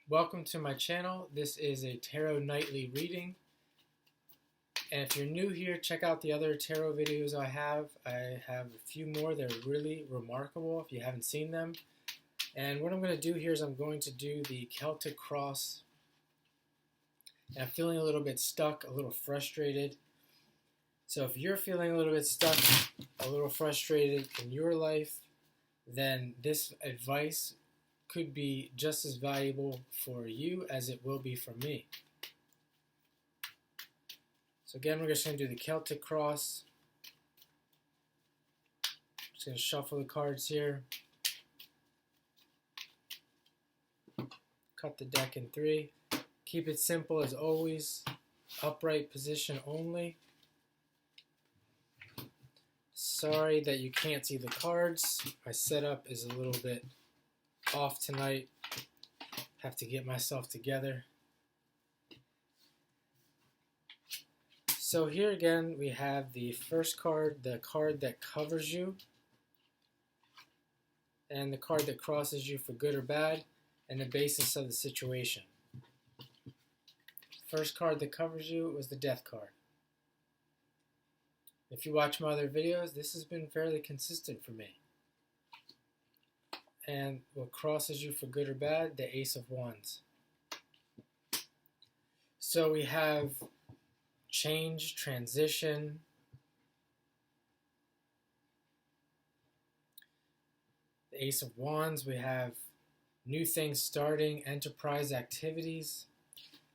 Welcome to my channel. This is a tarot nightly reading. And if you're new here, check out the other tarot videos I have. I have a few more that are really remarkable if you haven't seen them. And what I'm going to do here is I'm going to do the Celtic Cross. And I'm feeling a little bit stuck, a little frustrated. So if you're feeling a little bit stuck, a little frustrated in your life, then this advice could be just as valuable for you as it will be for me. So again, we're just going to do the Celtic Cross. Just going to shuffle the cards here. Cut the deck in three. Keep it simple as always. Upright position only. Sorry that you can't see the cards. My setup is a little bit off tonight. Have to get myself together. So here again we have the first card, the card that covers you, and the card that crosses you for good or bad, and the basis of the situation. First card that covers you was the Death card. If you watch my other videos, this has been fairly consistent for me. And what crosses you for good or bad, the Ace of Wands. So we have change, transition, the Ace of Wands, we have new things starting, enterprise activities,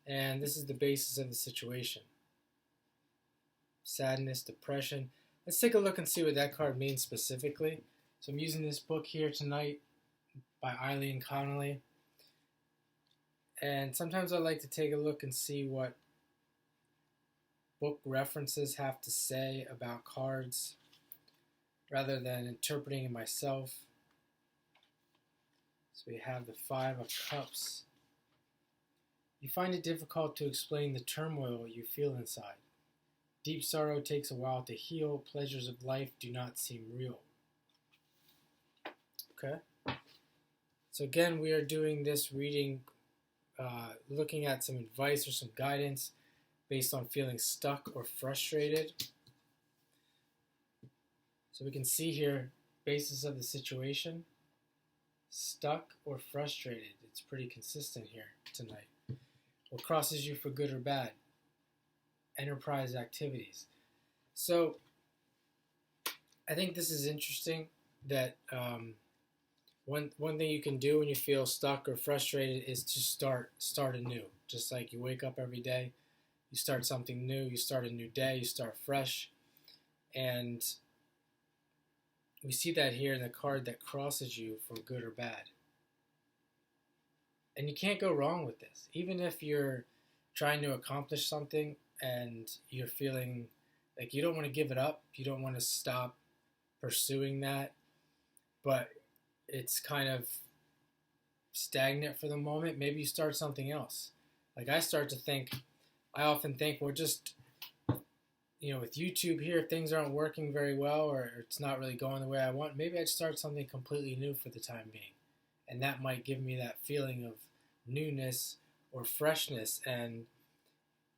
and this is the basis of the situation. Sadness, depression. Let's take a look and see what that card means specifically. So I'm using this book here tonight by Eileen Connolly. And sometimes I like to take a look and see what book references have to say about cards rather than interpreting it myself. So we have the Five of Cups. You find it difficult to explain the turmoil you feel inside. Deep sorrow takes a while to heal. Pleasures of life do not seem real. Okay. So again, we are doing this reading, looking at some advice or some guidance based on feeling stuck or frustrated. So we can see here, basis of the situation, stuck or frustrated. It's pretty consistent here tonight. What crosses you for good or bad? Enterprise activities. So I think this is interesting that one thing you can do when you feel stuck or frustrated is to start anew. Just like you wake up every day, you start something new, you start a new day, you start fresh. And we see that here in the card that crosses you for good or bad. And you can't go wrong with this. Even if you're trying to accomplish something and you're feeling like you don't want to give it up, you don't want to stop pursuing that, but it's kind of stagnant for the moment, maybe you start something else. Like I often think, well, just, with YouTube here, if things aren't working very well or it's not really going the way I want, maybe I'd start something completely new for the time being. And that might give me that feeling of newness or freshness, and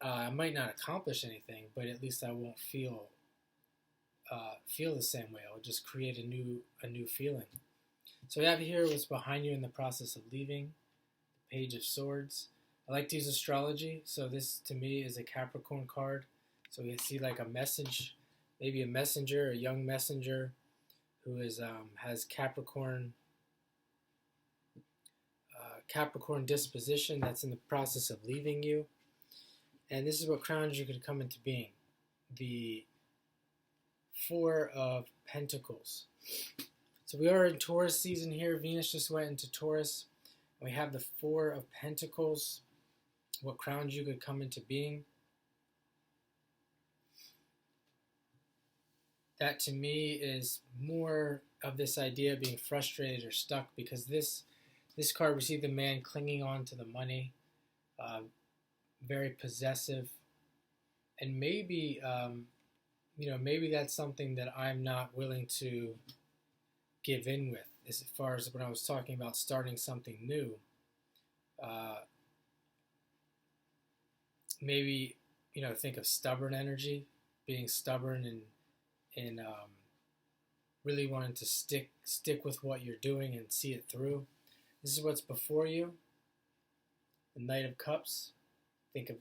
I might not accomplish anything, but at least I won't feel the same way. I'll just create a new feeling. So we have here what's behind you in the process of leaving, the Page of Swords. I like to use astrology, so this to me is a Capricorn card. So we see like a message, maybe a messenger, a young messenger who has Capricorn disposition that's in the process of leaving you. And this is what crowns you could come into being. The Four of Pentacles. So we are in Taurus season here. Venus just went into Taurus. We have the Four of Pentacles. What crowns you could come into being. That to me is more of this idea of being frustrated or stuck, because this card, we see the man clinging on to the money, very possessive, and maybe maybe that's something that I'm not willing to give in with, as far as when I was talking about starting something new. Uh, maybe think of stubborn energy, being stubborn and really wanting to stick with what you're doing and see it through. This is what's before you. The Knight of Cups. Think of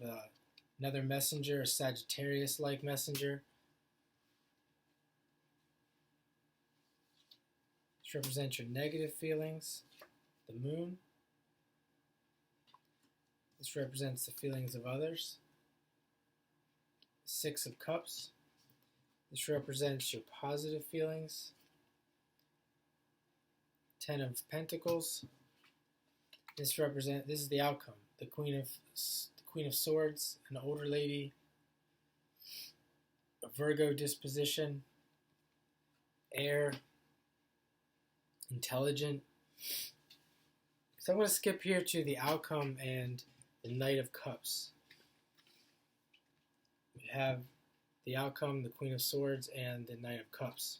another messenger, a Sagittarius-like messenger. This represents your negative feelings. The Moon. This represents the feelings of others. The Six of Cups. This represents your positive feelings. Ten of Pentacles. This is the outcome. The Queen of Swords, an older lady, a Virgo disposition, air, intelligent. So I'm going to skip here to the outcome and the Knight of Cups. We have the outcome, the Queen of Swords, and the Knight of Cups.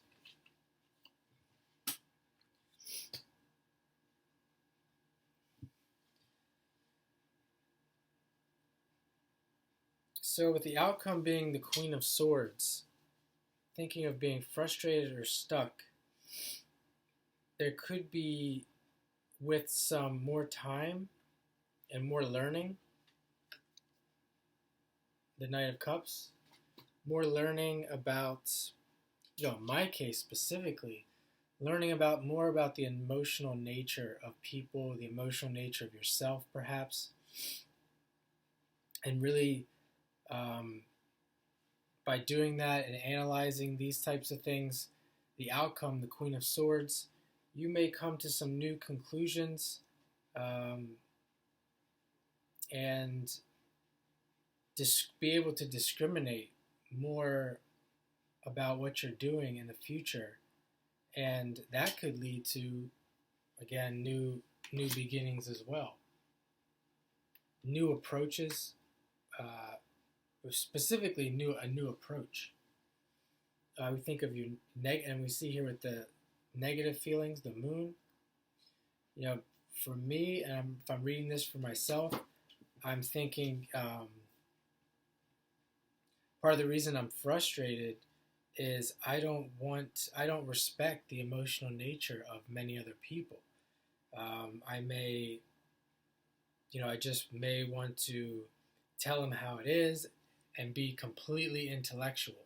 So with the outcome being the Queen of Swords, thinking of being frustrated or stuck, there could be, with some more time and more learning, the Knight of Cups, more learning about, in my case specifically, learning more about the emotional nature of people, the emotional nature of yourself perhaps, and really by doing that and analyzing these types of things, the outcome, the Queen of Swords, you may come to some new conclusions and be able to discriminate more about what you're doing in the future, and that could lead to, again, new beginnings as well, new approaches, specifically a new approach. We think of you and we see here with the negative feelings, the Moon. For me, and if I'm reading this for myself, I'm thinking part of the reason I'm frustrated is I don't respect the emotional nature of many other people. I just may want to tell them how it is and be completely intellectual.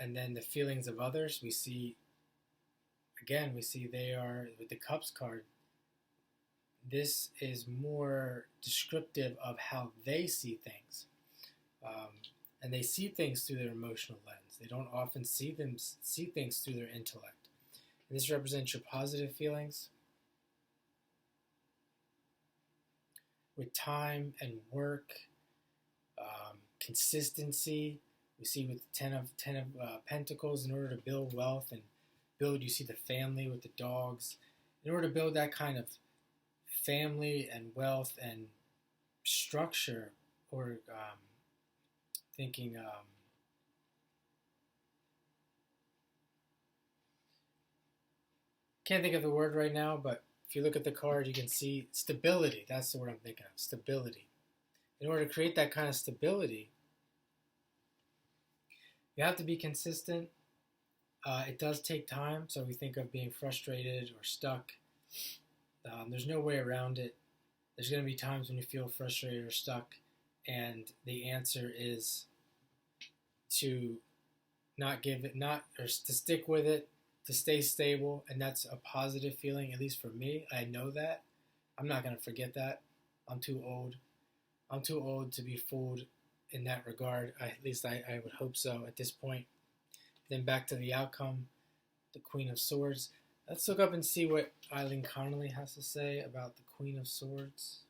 And then the feelings of others, we see they are, with the Cups card, this is more descriptive of how they see things. And they see things through their emotional lens. They don't often see things through their intellect. And this represents your positive feelings. With time and work, consistency, we see with the Ten of Pentacles, in order to build wealth and build, you see the family with the dogs. In order to build that kind of family and wealth and structure, or can't think of the word right now, but if you look at the card, you can see stability. That's the word I'm thinking of, stability. In order to create that kind of stability, you have to be consistent. It does take time, so we think of being frustrated or stuck. There's no way around it. There's going to be times when you feel frustrated or stuck, and the answer is to to stick with it, to stay stable, and that's a positive feeling, at least for me. I know that. I'm not going to forget that. I'm too old. I'm too old to be fooled in that regard. At least I would hope so at this point. Then back to the outcome, the Queen of Swords. Let's look up and see what Eileen Connolly has to say about the Queen of Swords.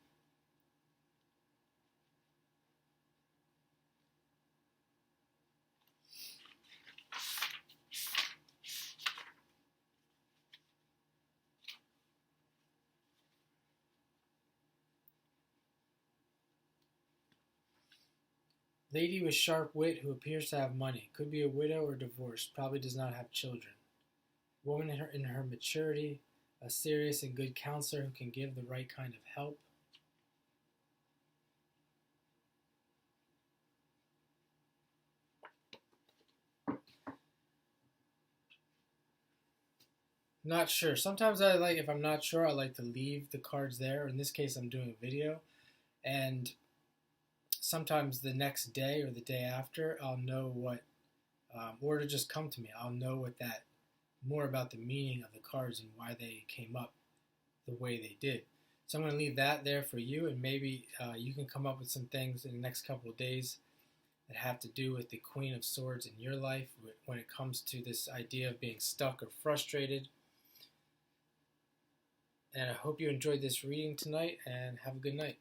Lady with sharp wit who appears to have money. Could be a widow or divorced. Probably does not have children. Woman in her maturity. a serious and good counselor who can give the right kind of help. Not sure. Sometimes I like, if I'm not sure, I like to leave the cards there. In this case, I'm doing a video, and sometimes the next day or the day after, I'll know what, or to just come to me. I'll know what that, more about the meaning of the cards and why they came up the way they did. So I'm going to leave that there for you, and maybe you can come up with some things in the next couple of days that have to do with the Queen of Swords in your life when it comes to this idea of being stuck or frustrated. And I hope you enjoyed this reading tonight, and have a good night.